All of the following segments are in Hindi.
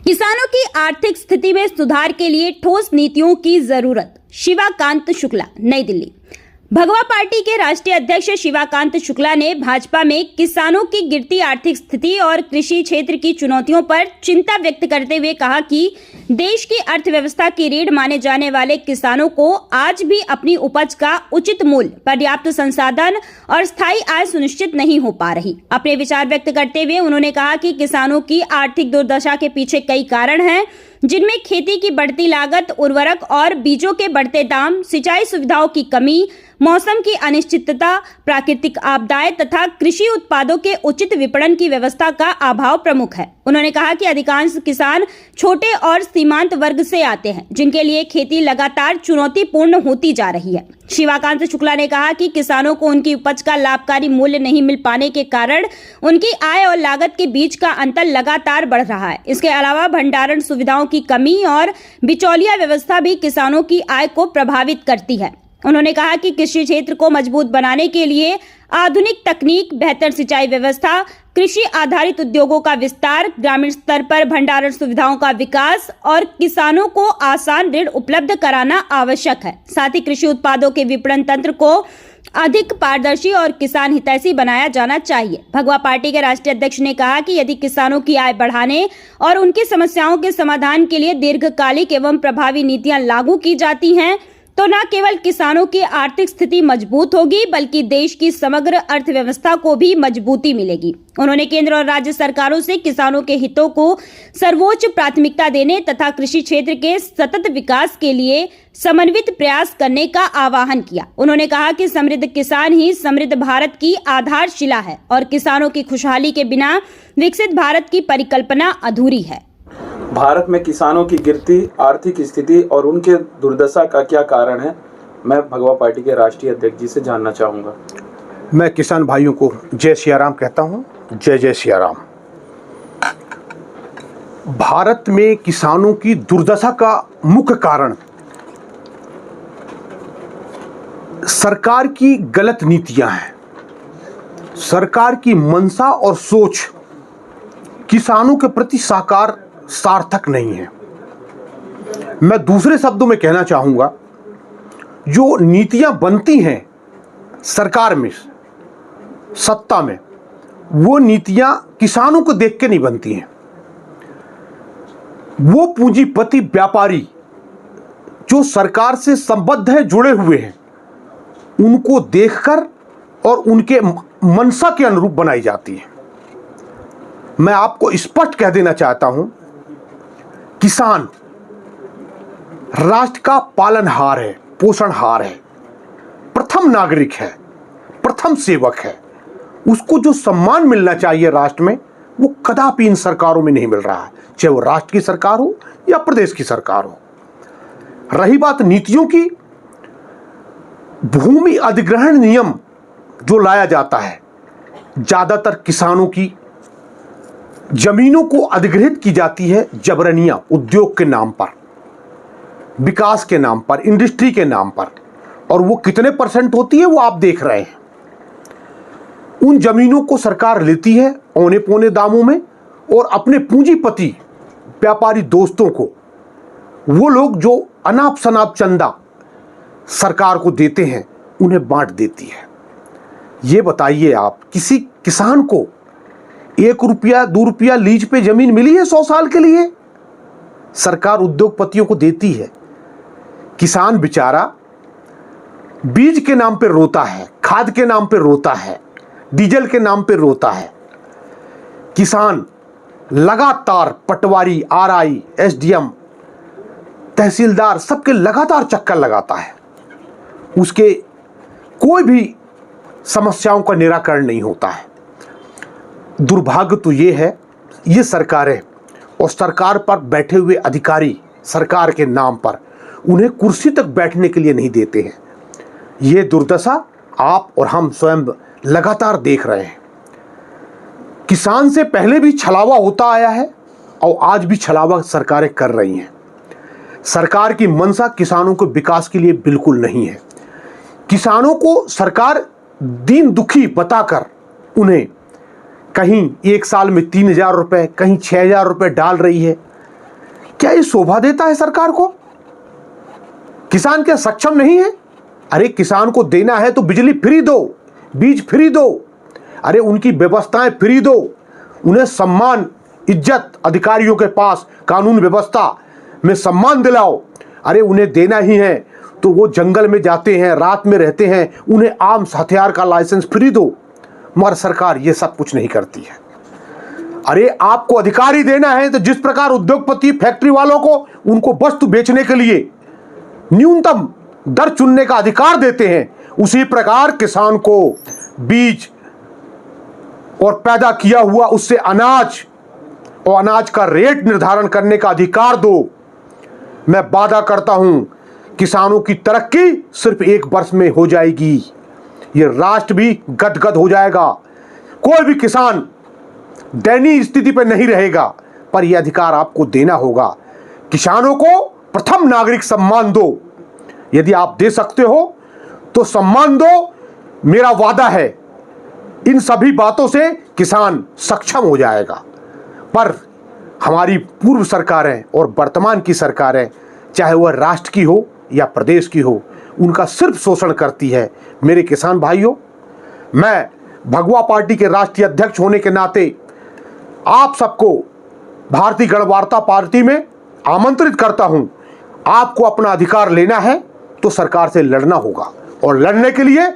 किसानों की आर्थिक स्थिति में सुधार के लिए ठोस नीतियों की जरूरत। शिवाकांत शुक्ला, नई दिल्ली। भगवा पार्टी के राष्ट्रीय अध्यक्ष शिवाकांत शुक्ला ने भाजपा में किसानों की गिरती आर्थिक स्थिति और कृषि क्षेत्र की चुनौतियों पर चिंता व्यक्त करते हुए कहा कि देश की अर्थव्यवस्था की रीढ़ माने जाने वाले किसानों को आज भी अपनी उपज का उचित मूल्य, पर्याप्त संसाधन और स्थायी आय सुनिश्चित नहीं हो पा रही। अपने विचार व्यक्त करते हुए उन्होंने कहा कि किसानों की आर्थिक दुर्दशा के पीछे कई कारण हैं, जिनमें खेती की बढ़ती लागत, उर्वरक और बीजों के बढ़ते दाम, सिंचाई सुविधाओं की कमी, मौसम की अनिश्चितता, प्राकृतिक आपदाएं तथा कृषि उत्पादों के उचित विपणन की व्यवस्था का अभाव प्रमुख है। उन्होंने कहा कि अधिकांश किसान छोटे और सीमांत वर्ग से आते हैं, जिनके लिए खेती लगातार चुनौतीपूर्ण होती जा रही है। शिवाकांत शुक्ला ने कहा कि किसानों को उनकी उपज का लाभकारी मूल्य नहीं मिल पाने के कारण उनकी आय और लागत के बीच का अंतर लगातार बढ़ रहा है। इसके अलावा भंडारण सुविधाओं की कमी और बिचौलिया व्यवस्था भी किसानों की आय को प्रभावित करती है। उन्होंने कहा कि कृषि क्षेत्र को मजबूत बनाने के लिए आधुनिक तकनीक, बेहतर सिंचाई व्यवस्था, कृषि आधारित उद्योगों का विस्तार, ग्रामीण स्तर पर भंडारण सुविधाओं का विकास और किसानों को आसान ऋण उपलब्ध कराना आवश्यक है। साथ ही कृषि उत्पादों के विपणन तंत्र को अधिक पारदर्शी और किसान हितैषी बनाया जाना चाहिए। भगवा पार्टी के राष्ट्रीय अध्यक्ष ने कहा कि यदि किसानों की आय बढ़ाने और उनकी समस्याओं के समाधान के लिए दीर्घकालिक एवं प्रभावी नीतियां लागू की जाती हैं, तो न केवल किसानों की आर्थिक स्थिति मजबूत होगी, बल्कि देश की समग्र अर्थव्यवस्था को भी मजबूती मिलेगी। उन्होंने केंद्र और राज्य सरकारों से किसानों के हितों को सर्वोच्च प्राथमिकता देने तथा कृषि क्षेत्र के सतत विकास के लिए समन्वित प्रयास करने का आह्वान किया। उन्होंने कहा कि समृद्ध किसान ही समृद्ध भारत की आधारशिला है और किसानों की खुशहाली के बिना विकसित भारत की परिकल्पना अधूरी है। भारत में किसानों की गिरती आर्थिक स्थिति और उनके दुर्दशा का क्या कारण है, मैं भगवा पार्टी के राष्ट्रीय अध्यक्ष जी से जानना चाहूँगा। मैं किसान भाइयों को जय सियाराम कहता हूँ। जय जय सियाराम। भारत में किसानों की दुर्दशा का मुख्य कारण सरकार की गलत नीतियां हैं। सरकार की मंशा और सोच किसानों के प्रति सार्थक नहीं है। मैं दूसरे शब्दों में कहना चाहूंगा, जो नीतियां बनती हैं सरकार में, सत्ता में, वो नीतियां किसानों को देख के नहीं बनती हैं। वो पूंजीपति व्यापारी जो सरकार से संबद्ध है, जुड़े हुए हैं, उनको देखकर और उनके मंशा के अनुरूप बनाई जाती है। मैं आपको स्पष्ट कह देना चाहता हूं, किसान राष्ट्र का पालनहार है, पोषणहार है, प्रथम नागरिक है, प्रथम सेवक है। उसको जो सम्मान मिलना चाहिए राष्ट्र में, वो कदापि इन सरकारों में नहीं मिल रहा है, चाहे वो राष्ट्र की सरकार हो या प्रदेश की सरकार हो। रही बात नीतियों की, भूमि अधिग्रहण नियम जो लाया जाता है, ज्यादातर किसानों की जमीनों को अधिग्रहित की जाती है जबरनिया, उद्योग के नाम पर, विकास के नाम पर, इंडस्ट्री के नाम पर। और वो कितने परसेंट होती है वो आप देख रहे हैं। उन जमीनों को सरकार लेती है औने पौने दामों में और अपने पूंजीपति व्यापारी दोस्तों को, वो लोग जो अनाप शनाप चंदा सरकार को देते हैं, उन्हें बांट देती है। ये बताइए आप, किसी किसान को 1 रुपया 2 रुपया लीज पे जमीन मिली है 100 साल के लिए? सरकार उद्योगपतियों को देती है। किसान बेचारा बीज के नाम पे रोता है, खाद के नाम पे रोता है, डीजल के नाम पे रोता है। किसान लगातार पटवारी, आरआई, एसडीएम, तहसीलदार सबके लगातार चक्कर लगाता है। उसके कोई भी समस्याओं का निराकरण नहीं होता है। दुर्भाग्य तो ये है, ये सरकारें और सरकार पर बैठे हुए अधिकारी सरकार के नाम पर उन्हें कुर्सी तक बैठने के लिए नहीं देते हैं। ये दुर्दशा आप और हम स्वयं लगातार देख रहे हैं। किसान से पहले भी छलावा होता आया है और आज भी छलावा सरकारें कर रही हैं। सरकार की मंशा किसानों के विकास के लिए बिल्कुल नहीं है। किसानों को सरकार दीन दुखी बताकर उन्हें कहीं एक साल में 3,000 रुपये, कहीं 6,000 रुपये डाल रही है। क्या ये शोभा देता है सरकार को? किसान क्या सक्षम नहीं है? अरे किसान को देना है तो बिजली फ्री दो, बीज फ्री दो, अरे उनकी व्यवस्थाएं फ्री दो, उन्हें सम्मान, इज्जत, अधिकारियों के पास कानून व्यवस्था में सम्मान दिलाओ। अरे उन्हें देना ही है तो वो जंगल में जाते हैं, रात में रहते हैं, उन्हें आर्म्स हथियार का लाइसेंस फ्री दो। मगर सरकार ये सब कुछ नहीं करती है। अरे आपको अधिकार ही देना है तो जिस प्रकार उद्योगपति फैक्ट्री वालों को उनको वस्तु बेचने के लिए न्यूनतम दर चुनने का अधिकार देते हैं, उसी प्रकार किसान को बीज और पैदा किया हुआ उससे अनाज और अनाज का रेट निर्धारण करने का अधिकार दो। मैं वादा करता हूं किसानों की तरक्की सिर्फ 1 वर्ष में हो जाएगी। ये राष्ट्र भी गदगद हो जाएगा। कोई भी किसान दयनीय स्थिति पर नहीं रहेगा, पर यह अधिकार आपको देना होगा। किसानों को प्रथम नागरिक सम्मान दो। यदि आप दे सकते हो तो सम्मान दो। मेरा वादा है इन सभी बातों से किसान सक्षम हो जाएगा। पर हमारी पूर्व सरकारें और वर्तमान की सरकारें, चाहे वह राष्ट्र की हो या प्रदेश की हो, उनका सिर्फ शोषण करती है। मेरे किसान भाइयों, मैं भगवा पार्टी के राष्ट्रीय अध्यक्ष होने के नाते आप सबको भारतीय गणवार्ता पार्टी में आमंत्रित करता हूं। आपको अपना अधिकार लेना है तो सरकार से लड़ना होगा, और लड़ने के लिए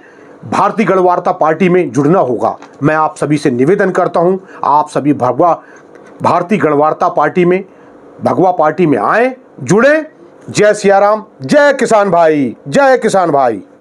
भारतीय गणवार्ता पार्टी में जुड़ना होगा। मैं आप सभी से निवेदन करता हूं, आप सभी भारतीय गणवार्ता पार्टी में, भगवा पार्टी में आए, जुड़े। जय सिया राम, जय किसान भाई, जय किसान भाई।